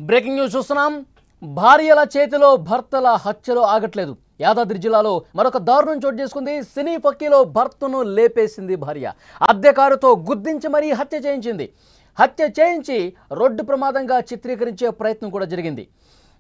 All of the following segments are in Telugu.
బ్రేకింగ్ న్యూస్ చూస్తున్నాం. భార్యల చేతిలో భర్తల హత్యలు ఆగట్లేదు. యాదాద్రి జిల్లాలో మరొక దారుణం చోటు చేసుకుంది. సినీ పక్కీలో భర్తను లేపేసింది భార్య. అద్దె కారుతో గుద్దించి మరీ హత్య చేయించింది. హత్య చేయించి రోడ్డు ప్రమాదంగా చిత్రీకరించే ప్రయత్నం కూడా జరిగింది.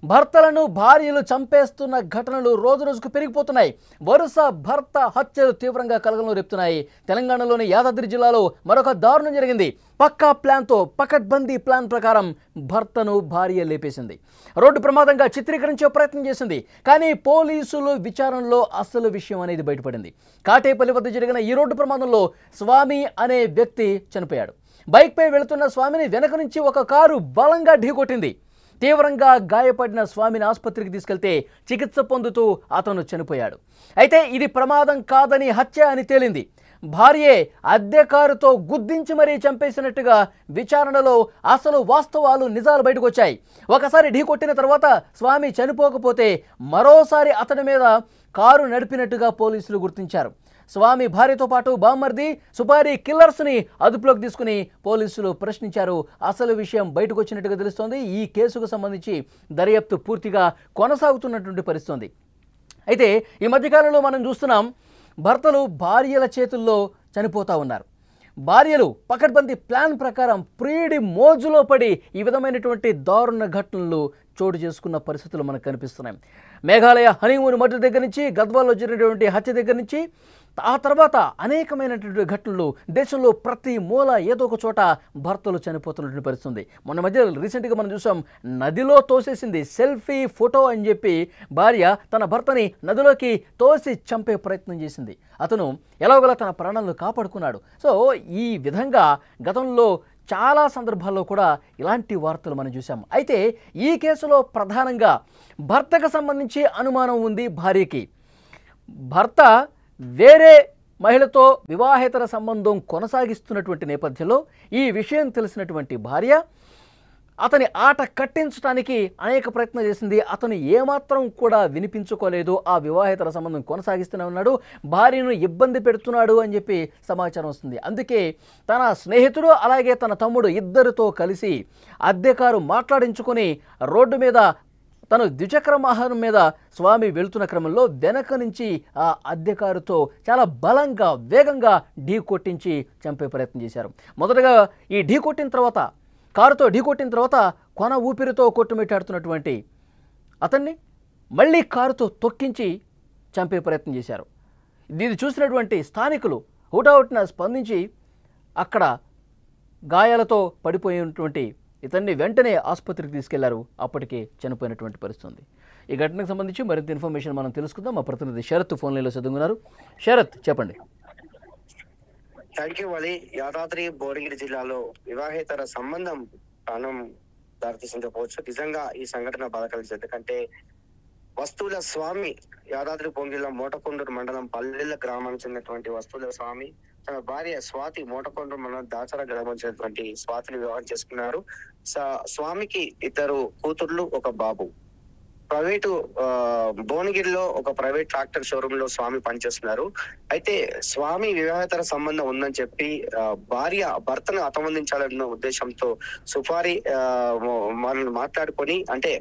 భర్తలను భార్యలు చంపేస్తున్న ఘటనలు రోజురోజుకు పెరిగిపోతున్నాయి. వరుస భర్త హత్యలు తీవ్రంగా కలకలం రేపుతున్నాయి. తెలంగాణలోని యాదాద్రి జిల్లాలో మరొక దారుణం జరిగింది. పక్కా ప్లాన్తో పకడ్బందీ ప్లాన్ ప్రకారం భర్తను భార్య లేపేసింది. రోడ్డు ప్రమాదంగా చిత్రీకరించే ప్రయత్నం చేసింది. కానీ పోలీసులు విచారణలో అసలు విషయం అనేది బయటపడింది. కాటేపల్లి వద్ద జరిగిన ఈ రోడ్డు ప్రమాదంలో స్వామి అనే వ్యక్తి చనిపోయాడు. బైక్పై వెళుతున్న స్వామిని వెనక నుంచి ఒక కారు బలంగా ఢీకొట్టింది. తీవ్రంగా గాయపడిన స్వామిని ఆసుపత్రికి తీసుకెళ్తే చికిత్స పొందుతూ అతను చనిపోయాడు. అయితే ఇది ప్రమాదం కాదని హత్య అని తేలింది. భార్యే అద్దె కారుతో గుద్దించి మరీ చంపేసినట్టుగా విచారణలో అసలు వాస్తవాలు నిజాలు బయటకు వచ్చాయి. ఒకసారి ఢీకొట్టిన తర్వాత స్వామి చనిపోకపోతే మరోసారి అతని మీద కారు నడిపినట్టుగా పోలీసులు గుర్తించారు. స్వామి భార్యతో పాటు బామ్మర్ది సుపారీ కిల్లర్స్ని అదుపులోకి తీసుకుని పోలీసులు ప్రశ్నించారు. అసలు విషయం బయటకు వచ్చినట్టుగా తెలుస్తోంది. ఈ కేసుకు సంబంధించి దర్యాప్తు పూర్తిగా కొనసాగుతున్నటువంటి పరిస్థితి. అయితే ఈ మధ్యకాలంలో మనం చూస్తున్నాం, భర్తలు భార్యల చేతుల్లో చనిపోతూ ఉన్నారు. భార్యలు పకడ్బందీ ప్లాన్ ప్రకారం ప్రియుడి మోజులో పడి ఈ విధమైనటువంటి దారుణ ఘటనలు చోటు చేసుకున్న పరిస్థితులు మనకు కనిపిస్తున్నాయి. మేఘాలయ హనీమూన్ మర్డర్ దగ్గర నుంచి, గద్వాల్లో జరిగినటువంటి హత్య దగ్గర నుంచి, ఆ తర్వాత అనేకమైనటువంటి ఘటనలు దేశంలో ప్రతి మూల ఏదో ఒక చోట భర్తలు చనిపోతున్నటువంటి పరిస్థితుంది. మొన్న మధ్య రీసెంట్గా మనం చూసాం, నదిలో తోసేసింది. సెల్ఫీ ఫోటో అని చెప్పి భార్య తన భర్తని నదిలోకి తోసి చంపే ప్రయత్నం చేసింది. అతను ఎలాగోలా తన ప్రాణాలను కాపాడుకున్నాడు. సో ఈ విధంగా గతంలో చాలా సందర్భాల్లో కూడా ఇలాంటి వార్తలు మనం చూసాం. అయితే ఈ కేసులో ప్రధానంగా భర్తకు సంబంధించి అనుమానం ఉంది. భార్యకి భర్త వేరే మహిళతో వివాహేతర సంబంధం కొనసాగిస్తున్నటువంటి నేపథ్యంలో ఈ విషయం తెలిసినటువంటి భార్య అతని ఆట కట్టించడానికి అనేక ప్రయత్నం చేసింది. అతను ఏమాత్రం కూడా వినిపించుకోలేదు. ఆ వివాహేతర సంబంధం కొనసాగిస్తూనే ఉన్నాడు, భార్యను ఇబ్బంది పెడుతున్నాడు అని చెప్పి సమాచారం వస్తుంది. అందుకే తన స్నేహితుడు అలాగే తన తమ్ముడు ఇద్దరితో కలిసి అద్దె కారు మాట్లాడించుకొని రోడ్డు మీద తను ద్విచక్ర వాహనం మీద స్వామి వెళుతున్న క్రమంలో వెనక నుంచి ఆ అద్దె కారుతో చాలా బలంగా వేగంగా ఢీ కొట్టించి చంపే ప్రయత్నం చేశారు. మొదటగా ఈ ఢీ కొట్టిన తర్వాత, కారుతో ఢీకొట్టిన తర్వాత కొన ఊపిరితో కొట్టుమిట్టాడుతున్నటువంటి అతన్ని మళ్ళీ కారుతో తొక్కించి చంపే ప్రయత్నం చేశారు. దీన్ని చూసినటువంటి స్థానికులు హుటాహుటిన స్పందించి అక్కడ గాయాలతో పడిపోయినటువంటి ఇతన్ని వెంటనే ఆసుపత్రికి తీసుకెళ్లారు. అప్పటికే చనిపోయినటువంటి పరిస్థితి. ఈ ఘటనకు సంబంధించి మరింత ఇన్ఫర్మేషన్ మనం తెలుసుకుందాం. మా ప్రతినిధి శరత్ ఫోన్ లైన్లో చదువుకున్నారు. శరత్, చెప్పండి. థ్యాంక్ యూ వాలి. యాదాద్రి భువనగిరి జిల్లాలో వివాహేతర సంబంధం ప్రాణం దారితీసింది చెప్పవచ్చు. నిజంగా ఈ సంఘటన బాధ కలిగింది. ఎందుకంటే వస్తువుల స్వామి యాదాద్రి భువనగిరి జిల్లా మోటకొండూరు మండలం పల్లెల గ్రామానికి చెందినటువంటి వస్తువుల స్వామి తన భార్య స్వాతి మోటకొండూరు మండలం దాచర గ్రామం చెందినటువంటి స్వాతిని వివాహం చేసుకున్నారు. స్వామికి ఇద్దరు కూతుర్లు, ఒక బాబు. ప్రైవేటు భువనగిరిలో ఒక ప్రైవేట్ ట్రాక్టర్ షోరూమ్ లో స్వామి పనిచేస్తున్నారు. అయితే స్వామి వివాహేతర సంబంధం ఉందని చెప్పి భార్య భర్తను హతమందించాలన్న ఉద్దేశంతో సుపారీ మాట్లాడుకొని, అంటే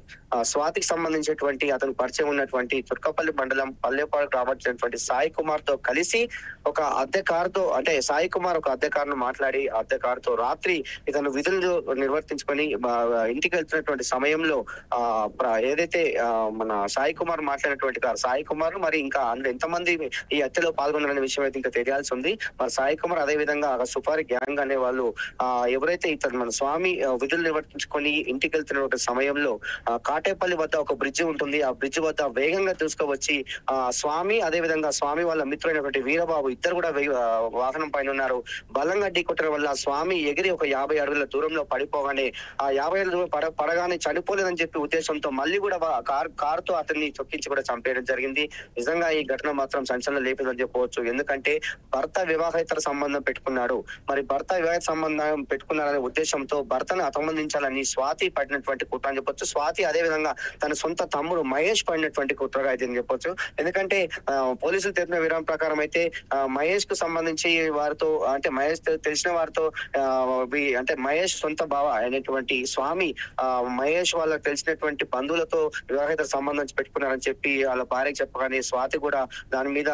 స్వాతికి సంబంధించినటువంటి అతను పరిచయం ఉన్నటువంటి తుర్కపల్లి మండలం పల్లెపాడు గ్రామానికి సాయి కుమార్ తో కలిసి ఒక అద్దె కారుతో, అంటే సాయి కుమార్ ఒక అద్దె కారును మాట్లాడి అద్దె కారుతో రాత్రి ఇతను విధులు నిర్వర్తించుకొని ఇంటికి వెళ్తున్నటువంటి సమయంలో ఏదైతే మన సాయి కుమార్ మాట్లాడినటువంటి సాయి కుమార్ మరి ఇంకా అందులో ఎంతమంది ఈ హత్యలో పాల్గొన్నారనే విషయం అయితే ఇంకా తెలియాల్సి ఉంది. మరి సాయి కుమార్ అదే విధంగా సుపారీ గ్యాంగ్ అనే వాళ్ళు ఎవరైతే ఇతను మన స్వామి విధులు నిర్వర్తించుకొని ఇంటికి వెళ్తున్న సమయంలో కాటేపల్లి వద్ద ఒక బ్రిడ్జ్ ఉంటుంది. ఆ బ్రిడ్జ్ వద్ద వేగంగా తీసుకువచ్చి స్వామి అదే విధంగా స్వామి వాళ్ళ మిత్రులైనటువంటి వీరబాబు ఇద్దరు కూడా వాహనం పైన ఉన్నారు. బలంగా ఢీకొట్టడం వల్ల స్వామి ఎగిరి ఒక 50 అడుగుల దూరంలో పడిపోగానే ఆ 50 అడుగుల పడగానే చనిపోలేదని చెప్పి ఉద్దేశంతో మళ్ళీ కూడా కారుతో అతన్ని చొక్కించి కూడా చంపేయడం జరిగింది. నిజంగా ఈ ఘటన మాత్రం సంచలనం లేపిందని చెప్పవచ్చు. ఎందుకంటే భర్త వివాహేతర సంబంధం పెట్టుకున్నాడు. మరి భర్త వివాహేతర సంబంధం పెట్టుకున్నారనే ఉద్దేశంతో భర్తను అతమందించాలని స్వాతి పడినటువంటి కుట్ర అని చెప్పొచ్చు. స్వాతి అదే విధంగా తన సొంత తమ్ముడు మహేష్ పడినటువంటి కుట్రగా అయితే చెప్పొచ్చు. ఎందుకంటే పోలీసులు తెలిపిన వివరం ప్రకారం అయితే మహేష్ కు సంబంధించి వారితో అంటే మహేష్ తెలిసిన వారితో అంటే మహేష్ సొంత బావ అయినటువంటి స్వామి మహేష్ వాళ్ళకి తెలిసినటువంటి బంధువులతో వివాహేతర సంబంధం పెట్టుకున్నారని చెప్పి వాళ్ళ భార్యకి చెప్పగానే స్వాతి కూడా దాని మీద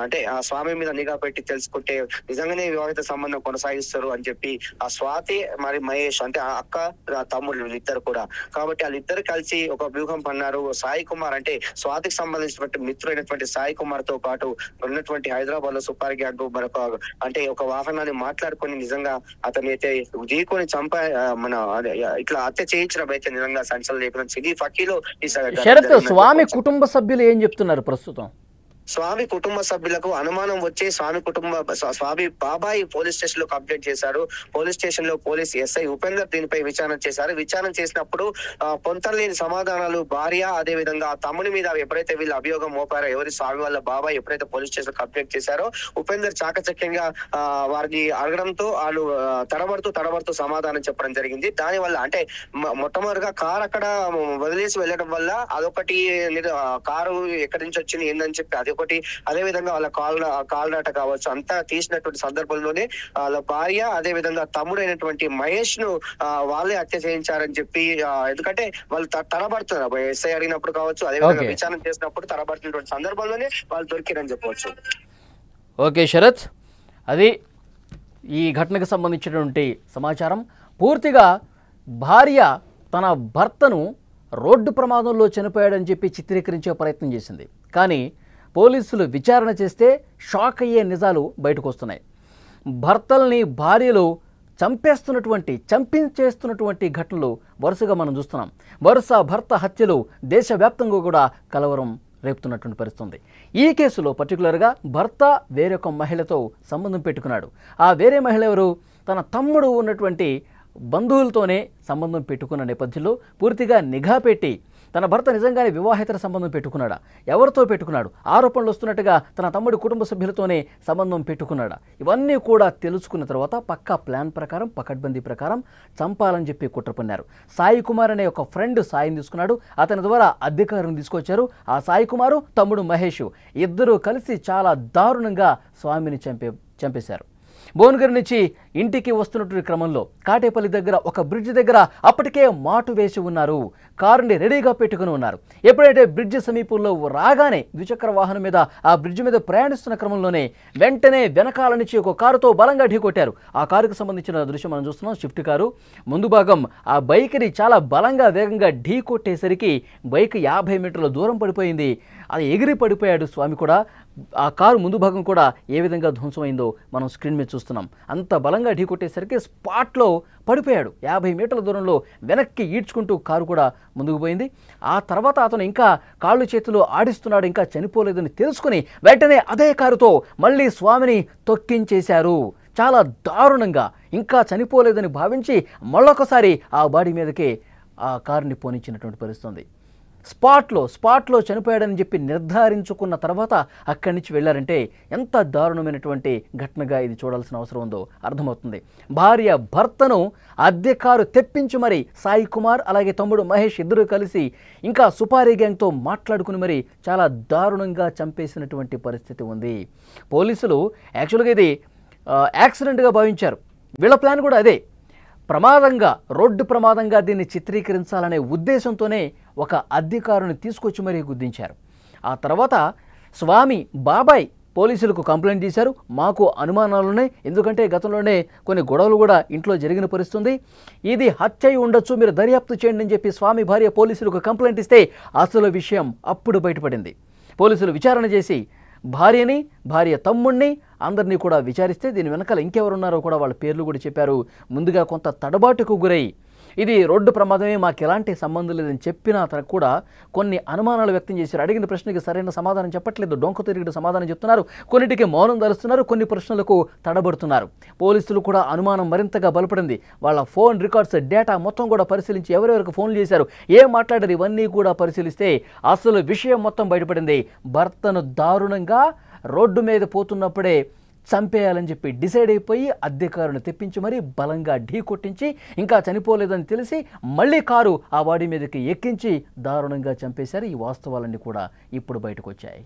అంటే ఆ స్వామి మీద నిఘా పెట్టి తెలుసుకుంటే నిజంగానే వివాహిత సంబంధం కొనసాగిస్తారు అని చెప్పి ఆ స్వాతి మరి మహేష్ అంటే ఆ అక్క తమ్ముళ్ళు వీళ్ళిద్దరు కూడా కాబట్టి వాళ్ళిద్దరు కలిసి ఒక వ్యూహం పన్నారు. సాయి కుమార్ అంటే స్వాతికి సంబంధించినటువంటి మిత్రుడైనటువంటి సాయి కుమార్ తో పాటు ఉన్నటువంటి హైదరాబాద్ లో సుపారి గ్యాంగ్ మరొక అంటే ఒక వాహనాన్ని మాట్లాడుకొని నిజంగా అతని అయితే ఢీకొని మన ఇట్లా హత్య చేయించడం అయితే నిజంగా సంచలనం లేకుండా సినీ ఫకీలో ఈ శరత్ స్వామి కుటుంబ సభ్యులు ఏం చెప్తున్నారు ప్రస్తుతం? స్వామి కుటుంబ సభ్యులకు అనుమానం వచ్చి స్వామి బాబాయ్ పోలీస్ స్టేషన్ లో కంప్లైంట్ చేశారు. పోలీస్ స్టేషన్ లో పోలీస్ ఎస్ఐ ఉపేందర్ దీనిపై విచారణ చేశారు. విచారణ చేసినప్పుడు పొంతలేని సమాధానాలు భార్య అదే విధంగా తమ్ముని మీద ఎప్పుడైతే వీళ్ళు అభియోగం మోపారో ఎవరి స్వామి వాళ్ళ బాబాయ్ ఎప్పుడైతే పోలీస్ స్టేషన్ కంప్లైంట్ చేశారో ఉపేందర్ చాకచక్యంగా వారిని అడగడంతో వాళ్ళు తడబడుతూ సమాధానం చెప్పడం జరిగింది. దాని వల్ల అంటే మొట్టమొదటిగా కారు అక్కడ వదిలేసి వెళ్ళడం వల్ల అదొకటి కారు ఎక్కడి నుంచి వచ్చింది ఏందని చెప్పి అది ఒకటి అదే విధంగా వాళ్ళ కాల్డాట కావచ్చు అంతా తీసినటువంటి సందర్భంలోనే వాళ్ళ భార్య అదే విధంగా తమ్ముడైనటువంటి మహేష్ ను వాళ్ళే హత్య చేయించారని చెప్పి ఎందుకంటే వాళ్ళు తడబడుతున్నారు ఎస్ఐ అడిగినప్పుడు కావచ్చు అదే విధంగా విచారణ చేసినప్పుడు తడబడుతున్నటువంటి సందర్భంలోనే వాళ్ళు దొరికిరని చెప్పవచ్చు. ఓకే శరత్, అది ఈ ఘటనకు సంబంధించినటువంటి సమాచారం. పూర్తిగా భార్య తన భర్తను రోడ్డు ప్రమాదంలో చనిపోయాడని చెప్పి చిత్రీకరించే ప్రయత్నం చేసింది. కానీ పోలీసులు విచారణ చేస్తే షాక్ అయ్యే నిజాలు బయటకు వస్తున్నాయి. భర్తల్ని భార్యలు చంపించేస్తున్నటువంటి ఘటనలు వరుసగా మనం చూస్తున్నాం. వరుస భర్త హత్యలు దేశవ్యాప్తంగా కూడా కలవరం రేపుతున్నటువంటి పరిస్థితుంది. ఈ కేసులో పర్టికులర్గా భర్త వేరొక మహిళతో సంబంధం పెట్టుకున్నాడు. ఆ వేరే మహిళ ఎవరు? తన తమ్ముడు ఉన్నటువంటి బంధువులతోనే సంబంధం పెట్టుకున్న నేపథ్యంలో పూర్తిగా నిఘా పెట్టి తన భర్త నిజంగానే వివాహేతర సంబంధం పెట్టుకున్నాడా, ఎవరితో పెట్టుకున్నాడు, ఆరోపణలు వస్తున్నట్టుగా తన తమ్ముడి కుటుంబ సభ్యులతోనే సంబంధం పెట్టుకున్నాడా, ఇవన్నీ కూడా తెలుసుకున్న తర్వాత పక్కా ప్లాన్ ప్రకారం పకడ్బందీ ప్రకారం చంపాలని చెప్పి కుట్ర పన్నారు. సాయి కుమార్ అనే ఒక ఫ్రెండ్ సాయం తీసుకున్నాడు. అతని ద్వారా అధికారులను తీసుకొచ్చారు. ఆ సాయి కుమారు తమ్ముడు మహేష్ ఇద్దరూ కలిసి చాలా దారుణంగా స్వామిని చంపేశారు. భువనగిరి నుంచి ఇంటికి వస్తున్నటువంటి క్రమంలో కాటేపల్లి దగ్గర ఒక బ్రిడ్జ్ దగ్గర అప్పటికే మాటు వేసి ఉన్నారు. కారుని రెడీగా పెట్టుకుని ఉన్నారు. ఎప్పుడైతే బ్రిడ్జ్ సమీపంలో రాగానే ద్విచక్ర వాహనం మీద ఆ బ్రిడ్జ్ మీద ప్రయాణిస్తున్న క్రమంలోనే వెంటనే వెనకాల నుంచి ఒక కారుతో బలంగా ఢీకొట్టారు. ఆ కారుకు సంబంధించిన దృశ్యం మనం చూస్తున్నాం. స్విఫ్ట్ కారు ముందు భాగం ఆ బైక్ని చాలా బలంగా వేగంగా ఢీకొట్టేసరికి బైక్ 50 మీటర్ల దూరం పడిపోయింది. అది ఎగిరి పడిపోయాడు స్వామి కూడా. ఆ కారు ముందు భాగం కూడా ఏ విధంగా ధ్వంసమైందో మనం స్క్రీన్ మీద చూస్తున్నాం. అంత బలంగా ఢీకొట్టేసరికి స్పాట్లో పడిపోయాడు. 50 మీటర్ల దూరంలో వెనక్కి ఈడ్చుకుంటూ కారు కూడా ముందుకు పోయింది. ఆ తర్వాత అతను ఇంకా కాళ్ళు చేతులు ఆడిస్తున్నాడు, ఇంకా చనిపోలేదని తెలుసుకుని వెంటనే అదే కారుతో మళ్ళీ స్వామిని తొక్కించేశారు. చాలా దారుణంగా ఇంకా చనిపోలేదని భావించి మళ్ళొకసారి ఆ బాడీ మీదకే ఆ కారుని పోనిచ్చినటువంటి పరిస్థితుంది. స్పాట్లో చనిపోయాడని చెప్పి నిర్ధారించుకున్న తర్వాత అక్కడి నుంచి వెళ్ళారంటే ఎంత దారుణమైనటువంటి ఘటనగా ఇది చూడాల్సిన అవసరం ఉందో అర్థమవుతుంది. భార్య భర్తను అద్దె కారు తెప్పించి మరి సాయి కుమార్ అలాగే తమ్ముడు మహేష్ ఇద్దరు కలిసి ఇంకా సుపారీ గ్యాంగ్తో మాట్లాడుకుని మరి చాలా దారుణంగా చంపేసినటువంటి పరిస్థితి ఉంది. పోలీసులు యాక్చువల్గా ఇది యాక్సిడెంట్గా భావించారు. వీళ్ళ ప్లాన్ కూడా అదే. రోడ్డు ప్రమాదంగా దీన్ని చిత్రీకరించాలనే ఉద్దేశంతోనే ఒక అధికారుని తీసుకొచ్చి మరీ గుర్తించారు. ఆ తర్వాత స్వామి బాబాయ్ పోలీసులకు కంప్లైంట్ చేశారు. మాకు అనుమానాలున్నాయి, ఎందుకంటే గతంలోనే కొన్ని గొడవలు కూడా ఇంట్లో జరిగిన పరిస్థితుంది, ఇది హత్య ఉండొచ్చు, మీరు దర్యాప్తు చేయండి అని చెప్పి స్వామి భార్య పోలీసులకు కంప్లైంట్ ఇస్తే అసలు విషయం అప్పుడు బయటపడింది. పోలీసులు విచారణ చేసి భార్యని భార్య తమ్ముడిని అందరినీ కూడా విచారిస్తే దీని వెనకాల ఇంకెవరున్నారో కూడా వాళ్ళ పేర్లు కూడా చెప్పారు. ముందుగా కొంత తడబాటుకు గురై ఇది రోడ్డు ప్రమాదమే, మాకు ఎలాంటి సంబంధం లేదని చెప్పినా అతను కూడా కొన్ని అనుమానాలు వ్యక్తం చేశారు. అడిగిన ప్రశ్నకి సరైన సమాధానం చెప్పట్లేదు, డొంక తిరిగి సమాధానం చెప్తున్నారు, కొన్నిటికి మౌనం ధరుస్తున్నారు, కొన్ని ప్రశ్నలకు తడబడుతున్నారు. పోలీసులు కూడా అనుమానం మరింతగా బలపడింది. వాళ్ళ ఫోన్ రికార్డ్స్ డేటా మొత్తం కూడా పరిశీలించి ఎవరెవరికి ఫోన్లు చేశారు, ఏం మాట్లాడారు, ఇవన్నీ కూడా పరిశీలిస్తే అసలు విషయం మొత్తం బయటపడింది. భర్తను దారుణంగా రోడ్డు మీద పోతున్నప్పుడే చంపేయాలని చెప్పి డిసైడ్ అయిపోయి అద్దెకారును తెప్పించి మరీ బలంగా ఢీ కొట్టించి ఇంకా చనిపోలేదని తెలిసి మళ్ళీ కారు ఆ వాడి మీదకి ఎక్కించి దారుణంగా చంపేశారు. ఈ వాస్తవాలన్నీ కూడా ఇప్పుడు బయటకు వచ్చాయి.